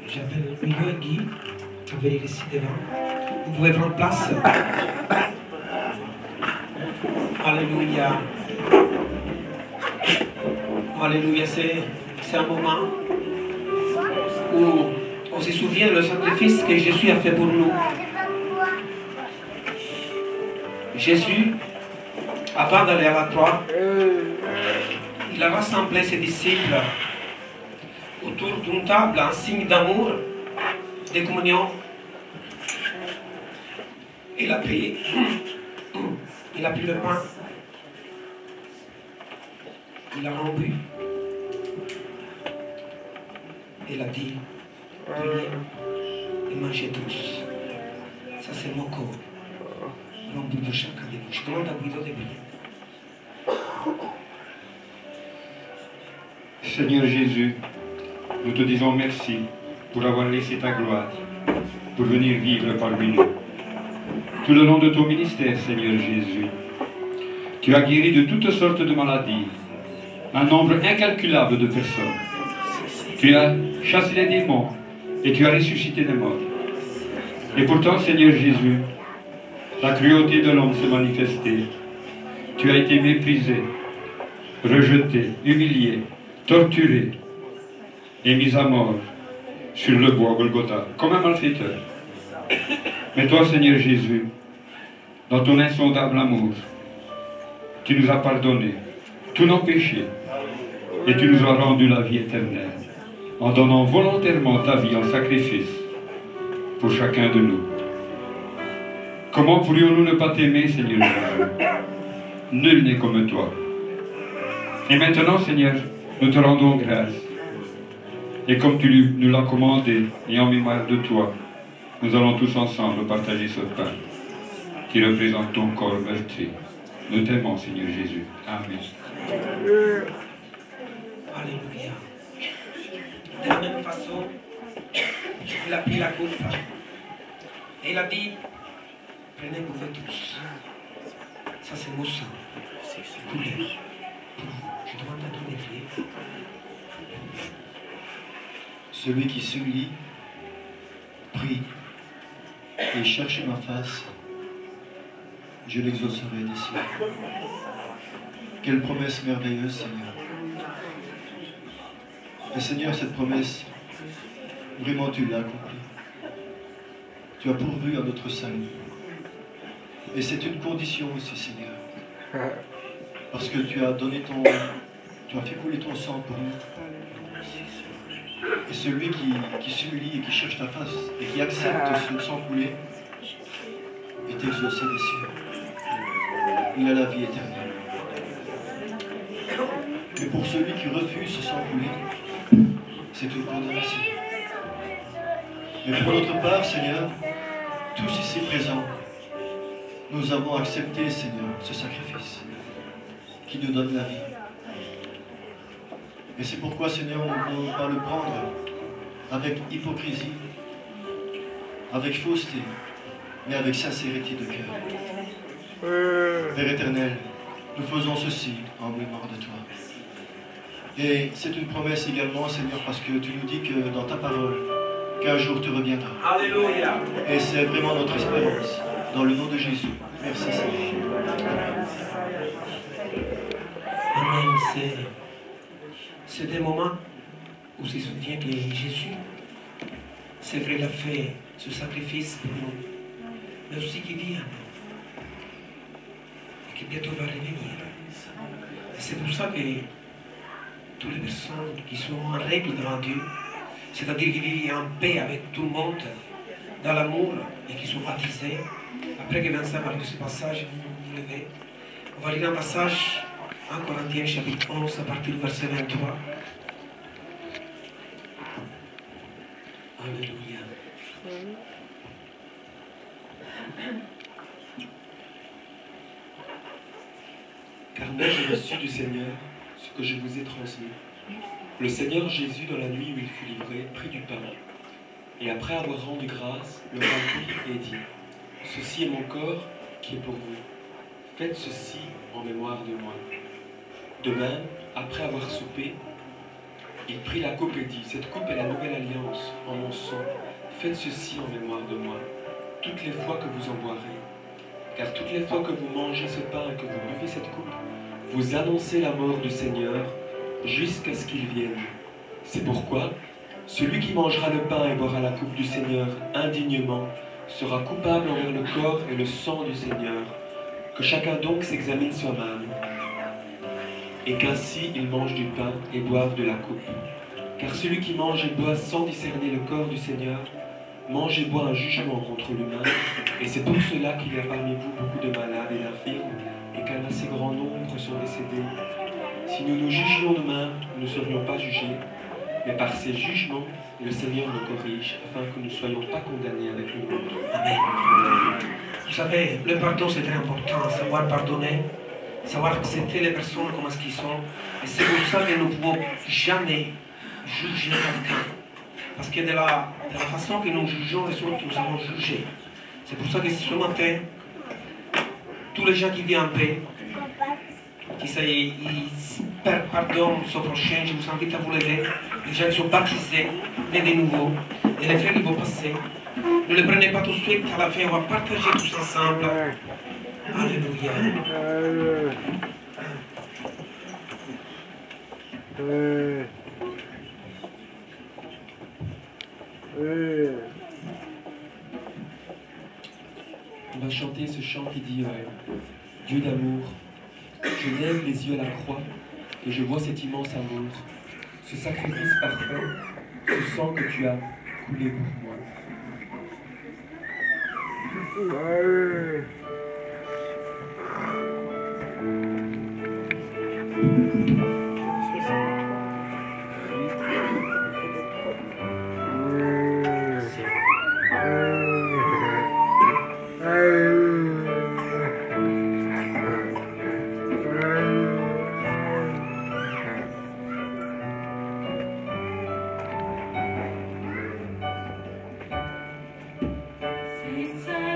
J'appelle Miguel et Guy, vous venez ici devant. Vous pouvez prendre place. Alléluia. Alléluia, c'est un moment où on se souvient du sacrifice que Jésus a fait pour nous. Jésus, avant d'aller à la croix, il a rassemblé ses disciples autour d'une table en signe d'amour, de communion. Il a pris le pain, il a rompu, il a dit, prenez et mangez tous. Ça c'est mon corps, rompu pour chacun de vous. Je demande à Guido de prier. Seigneur Jésus, nous te disons merci pour avoir laissé ta gloire, pour venir vivre parmi nous. Tout le long de ton ministère, Seigneur Jésus, tu as guéri de toutes sortes de maladies, un nombre incalculable de personnes. Tu as chassé les démons et tu as ressuscité les morts. Et pourtant, Seigneur Jésus, la cruauté de l'homme s'est manifestée. Tu as été méprisé, rejeté, humilié, torturé et mis à mort sur le bois Golgotha, comme un malfaiteur. Mais toi, Seigneur Jésus, dans ton insondable amour, tu nous as pardonné tous nos péchés et tu nous as rendu la vie éternelle en donnant volontairement ta vie en sacrifice pour chacun de nous. Comment pourrions-nous ne pas t'aimer, Seigneur Jésus? Nul n'est comme toi. Et maintenant, Seigneur, nous te rendons grâce. Et comme tu nous l'as commandé, et en mémoire de toi, nous allons tous ensemble partager ce pain qui représente ton corps meurtri. Nous t'aimons, Seigneur Jésus. Amen. Alléluia. De la même façon, il a pris la coupe et il a dit, prenez, buvez tous. Ça c'est mon sang. Coulé pour vous. Je demande à qui de prier. Celui qui s'humilie, prie et cherche ma face, je l'exaucerai des cieux. Quelle promesse merveilleuse, Seigneur. Et Seigneur, cette promesse, vraiment tu l'as accomplie. Tu as pourvu à notre salut. Et c'est une condition aussi, Seigneur. Parce que tu as donné tu as fait couler ton sang pour nous. Et celui qui s'humilie et qui cherche ta face et qui accepte ce sang coulé est exaucé des cieux. il a la vie éternelle. Mais pour celui qui refuse ce sang coulé, c'est une condamnation. Mais pour notre part, Seigneur, tous ici présents, nous avons accepté, Seigneur, ce sacrifice qui nous donne la vie. Et c'est pourquoi, Seigneur, nous ne voulons pas le prendre avec hypocrisie, avec fausseté, mais avec sincérité de cœur. Père éternel, nous faisons ceci en mémoire de toi. Et c'est une promesse également, Seigneur, parce que tu nous dis que dans ta parole, qu'un jour tu reviendras. Alléluia. Et c'est vraiment notre espérance. Dans le nom de Jésus. Merci, Seigneur. Amen. C'est des moments où on se souvient que Jésus, c'est vrai, il a fait ce sacrifice pour nous, mais aussi qu'il vit en nous, et qui bientôt va revenir. Et c'est pour ça que toutes les personnes qui sont en règle devant Dieu, c'est-à-dire qui vivent en paix avec tout le monde, dans l'amour, et qui sont baptisés, après que Vincent va lire ce passage, vous levez, on va lire un passage en Corinthiens chapitre 11 à partir du verset 23. Alléluia. Car moi j'ai reçu du Seigneur ce que je vous ai transmis. Le Seigneur Jésus, dans la nuit où il fut livré, prit du pain, et après avoir rendu grâce, le rompit et dit : Ceci est mon corps qui est pour vous. Faites ceci en mémoire de moi. De même, après avoir soupé, il prit la coupe et dit : Cette coupe est la nouvelle alliance en mon sang. Faites ceci en mémoire de moi, toutes les fois que vous en boirez. Car toutes les fois que vous mangez ce pain et que vous buvez cette coupe, vous annoncez la mort du Seigneur jusqu'à ce qu'il vienne. C'est pourquoi celui qui mangera le pain et boira la coupe du Seigneur indignement sera coupable envers le corps et le sang du Seigneur. Que chacun donc s'examine soi-même, et qu'ainsi il mange du pain et boive de la coupe. Car celui qui mange et boit sans discerner le corps du Seigneur mange et boit un jugement contre l'humain, et c'est pour cela qu'il y a parmi vous beaucoup de malades et d'infirmes, et qu'un assez grand nombre sont décédés. Si nous nous jugions nous-mêmes, nous ne serions pas jugés, mais par ces jugements, le Seigneur nous corrige, afin que nous ne soyons pas condamnés avec le monde. Amen. Vous savez, le pardon c'est très important, savoir pardonner, savoir accepter les personnes comme ce qu'ils sont. Et c'est pour ça que nous ne pouvons jamais juger quelqu'un. Parce que de la façon que nous jugeons les autres, nous avons jugé. C'est pour ça que ce matin, tous les gens qui vivent en paix, qui pardonnent son prochain, je vous invite à vous lever. Les gens qui sont baptisés, nés de nouveau, et les frères qui vont passer. Ne les prenez pas tout de suite, à la fin, on va partager tous ensemble. Alléluia. On va chanter ce chant qui dit Dieu d'amour, je lève les yeux à la croix et je vois cet immense amour, ce sacrifice parfait, ce sang que tu as coulé pour moi. Since I